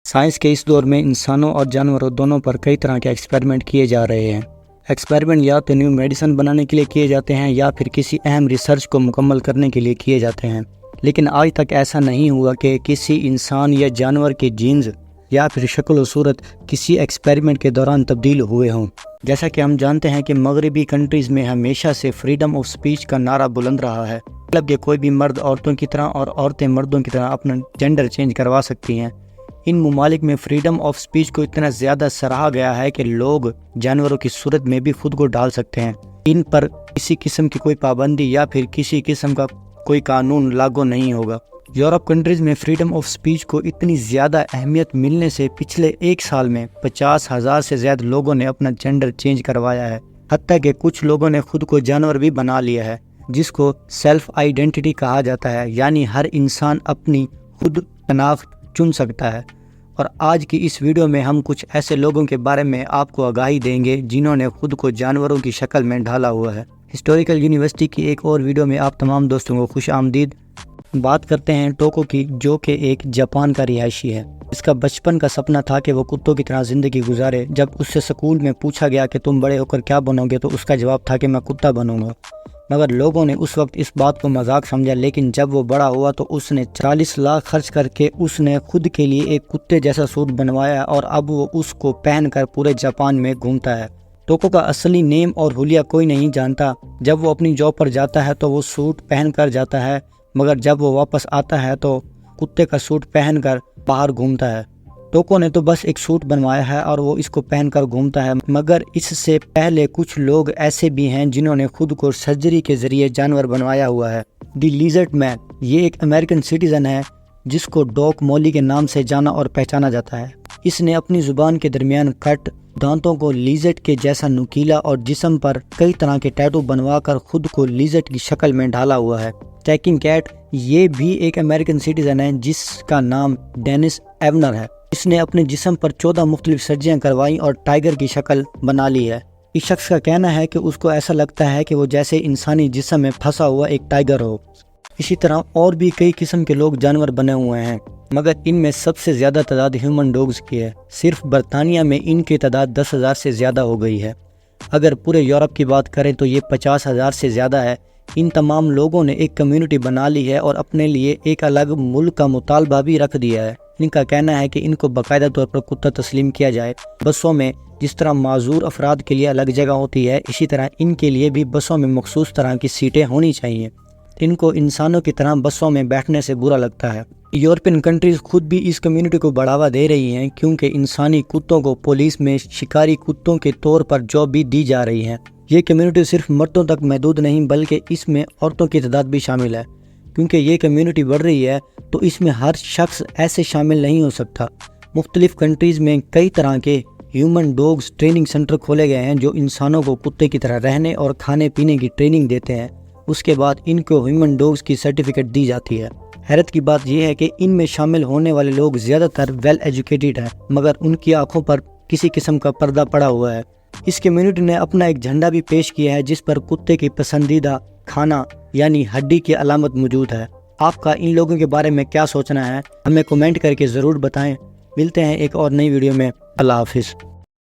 Science کے اس دور میں انسانوں اور جانوروں دونوں پر کئی طرح کے ایکسپیریمنٹ کیے جا رہے ہیں۔ ایکسپیریمنٹ یا تو نیو میڈیسن بنانے کے لیے کیے جاتے ہیں یا پھر کسی اہم ریسرچ کو مکمل کرنے کے لیے کیے جاتے ہیں، لیکن آج تک ایسا نہیں ہوا کہ کسی انسان یا جانور کے جینز یا پھر شکل و صورت کسی ایکسپیریمنٹ کے دوران تبدیل ہوئے ہوں۔ جیسا کہ ہم جانتے ہیں کہ مغربی کنٹریز میں ہمیشہ سے فریڈم آف سپیچ کا نعرہ بلند رہا ہے، مطلب کہ کوئی بھی مرد عورتوں کی طرح اور عورتیں مردوں کی طرح اپنا جینڈر چینج کروا سکتی ہیں۔ ان ممالک میں فریڈم آف سپیچ کو اتنا زیادہ سراہا گیا ہے کہ لوگ جانوروں کی صورت میں بھی خود کو ڈال سکتے ہیں۔ ان پر کسی قسم کی کوئی پابندی یا پھر کسی قسم کا کوئی قانون لاگو نہیں ہوگا۔ یورپ کنٹریز میں فریڈم آف سپیچ کو اتنی زیادہ اہمیت ملنے سے پچھلے ایک سال میں 50,000 سے زیادہ لوگوں نے اپنا جینڈر چینج کروایا ہے، حتیٰ کہ کچھ لوگوں نے خود کو جانور بھی بنا لیا ہے، جس کو سیلف آئیڈینٹی کہا جاتا ہے، یعنی ہر انسان اپنی خود شناخت چن سکتا ہے۔ اور آج کی اس ویڈیو میں ہم کچھ ایسے لوگوں کے بارے میں آپ کو آگاہی دیں گے جنہوں نے خود کو جانوروں کی شکل میں ڈھالا ہوا ہے۔ ہسٹوریکل یونیورسٹی کی ایک اور ویڈیو میں آپ تمام دوستوں کو خوش آمدید۔ بات کرتے ہیں ٹوکو کی، جو کہ ایک جاپان کا رہائشی ہے۔ اس کا بچپن کا سپنا تھا کہ وہ کتوں کی طرح زندگی گزارے۔ جب اس سے سکول میں پوچھا گیا کہ تم بڑے ہو کر کیا بنو گے، تو اس کا جواب تھا کہ میں کتا بنوں گا، مگر لوگوں نے اس وقت اس بات کو مذاق سمجھا۔ لیکن جب وہ بڑا ہوا تو اس نے 40 لاکھ خرچ کر کے اس نے خود کے لیے ایک کتے جیسا سوٹ بنوایا اور اب وہ اس کو پہن کر پورے جاپان میں گھومتا ہے۔ ٹوکو کا اصلی نیم اور حلیہ کوئی نہیں جانتا۔ جب وہ اپنی جاب پر جاتا ہے تو وہ سوٹ پہن کر جاتا ہے، مگر جب وہ واپس آتا ہے تو کتے کا سوٹ پہن کر باہر گھومتا ہے۔ ٹوکو نے تو بس ایک سوٹ بنوایا ہے اور وہ اس کو پہن کر گھومتا ہے، مگر اس سے پہلے کچھ لوگ ایسے بھی ہیں جنہوں نے خود کو سرجری کے ذریعے جانور بنوایا ہوا ہے۔ دی لیزرڈ مین، یہ ایک امریکن سٹیزن ہے جس کو ڈاک مولی کے نام سے جانا اور پہچانا جاتا ہے۔ اس نے اپنی زبان کے درمیان کٹ، دانتوں کو لیزرڈ کے جیسا نکیلا اور جسم پر کئی طرح کے ٹیٹو بنوا کر خود کو لیزرڈ کی شکل میں ڈھالا ہوا ہے۔ ٹیکنگ کیٹ، یہ بھی ایک امریکن سٹیزن ہے جس کا نام ڈینس ایونر ہے۔ اس نے اپنے جسم پر 14 مختلف سرجریاں کروائیں اور ٹائیگر کی شکل بنا لی ہے۔ اس شخص کا کہنا ہے کہ اس کو ایسا لگتا ہے کہ وہ جیسے انسانی جسم میں پھنسا ہوا ایک ٹائیگر ہو۔ اسی طرح اور بھی کئی قسم کے لوگ جانور بنے ہوئے ہیں، مگر ان میں سب سے زیادہ تعداد ہیومن ڈوگز کی ہے۔ صرف برطانیہ میں ان کی تعداد 10,000 سے زیادہ ہو گئی ہے۔ اگر پورے یورپ کی بات کریں تو یہ 50,000 سے زیادہ ہے۔ ان تمام لوگوں نے ایک کمیونٹی بنا لی ہے اور اپنے لیے ایک الگ ملک کا مطالبہ بھی رکھ دیا ہے۔ ان کا کہنا ہے کہ ان کو باقاعدہ طور پر کتا تسلیم کیا جائے۔ بسوں میں جس طرح معذور افراد کے لیے الگ جگہ ہوتی ہے، اسی طرح ان کے لیے بھی بسوں میں مخصوص طرح کی سیٹیں ہونی چاہیے۔ ان کو انسانوں کی طرح بسوں میں بیٹھنے سے برا لگتا ہے۔ یورپین کنٹریز خود بھی اس کمیونٹی کو بڑھاوا دے رہی ہیں، کیونکہ انسانی کتوں کو پولیس میں شکاری کتوں کے طور پر جاب بھی دی جا رہی ہے۔ یہ کمیونٹی صرف مردوں تک محدود نہیں بلکہ اس میں عورتوں کی تعداد بھی شامل ہے۔ کیونکہ یہ کمیونٹی بڑھ رہی ہے تو اس میں ہر شخص ایسے شامل نہیں ہو سکتا۔ مختلف کنٹریز میں کئی طرح کے ہیومن ڈوگز ٹریننگ سینٹر کھولے گئے ہیں جو انسانوں کو کتے کی طرح رہنے اور کھانے پینے کی ٹریننگ دیتے ہیں۔ اس کے بعد ان کو ہیومن ڈوگز کی سرٹیفکیٹ دی جاتی ہے۔ حیرت کی بات یہ ہے کہ ان میں شامل ہونے والے لوگ زیادہ تر ویل ایجوکیٹڈ ہیں، مگر ان کی آنکھوں پر کسی قسم کا پردہ پڑا ہوا ہے۔ اس کمیونٹی نے اپنا ایک جھنڈا بھی پیش کیا ہے جس پر کتے کی پسندیدہ کھانا یعنی ہڈی کی علامت موجود ہے۔ آپ کا ان لوگوں کے بارے میں کیا سوچنا ہے؟ ہمیں کمنٹ کر کے ضرور بتائیں۔ ملتے ہیں ایک اور نئی ویڈیو میں۔ اللہ حافظ۔